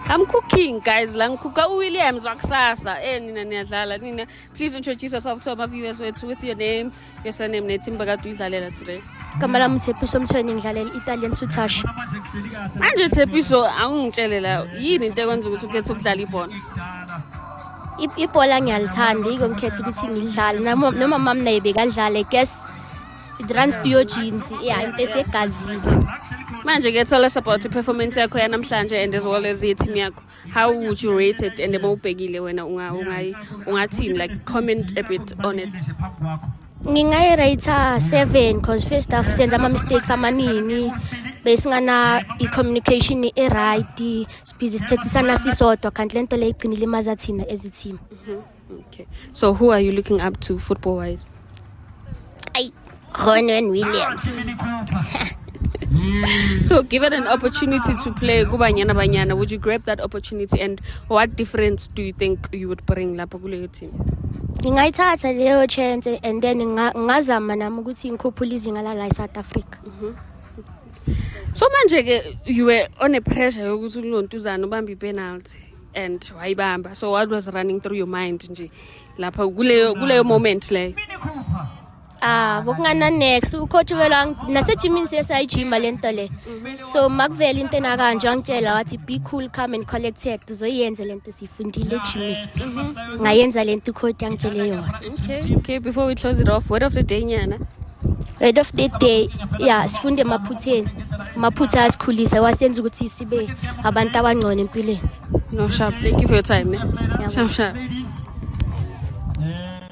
I'm cooking, guys. La ngikuka Williams wakusasa. Nina niyadlala nina. Please introduce yourself to our viewers with your name, your surname, netimba kade uyidlalela today. Kamala Mthepiso Mthweni ngidlalela Italian Tutash. Manje Thepiso awungitshele la yini into ekwenza ukuthi ukhethe ukudlala ibhola? Ibhola ngiyalithanda yiko ngikhetha ukuthi ngidlale noma mama naye bekadlale guess it runs through your genes into esegazini. Manje ke tell us about the performance yakho yanamhlanje and as well as team yakho. How would you rate it and mawubhekile wena ungathini, like comment a bit on it? Ngingayirate 7 because first half senza ama mistakes amaningi besingana i-communication right sibhizi sithethisana sisodwa kanti lento le igcinile imaza thina as a team. Okay, so who are you looking up to football wise? Ronan Williams. So given an opportunity to play kubanyana, would you grab that opportunity, and what difference do you think you would bring lapha kuleyo team? Ngingayithatha leyo chance and then ngazama nami ukuthi ngikhuphule izinga la South Africa. So manje ke you were on a pressure yokuthi ulontuzana ubambe penalty and wayibamba, so what was running through your mind nje lapha kuleyo moment leyo? Bokungana next ucoach wela nasejimini sesayijima lento le. So makuvela into ena kanje wangitshela wathi be cool, calm and collected uzoyenza lento sifundile ejimini. Ngayenza lento ucoach angitshele yona. Okay, before we close it off, word of the day nyana. Word of the day, sifunde emaphutheni. Amaphutha asikhulisa wasenza ukuthi sibe abantu abangcono empilweni. No sharp. Thank you for your time. Yeah. Sharp. Yeah.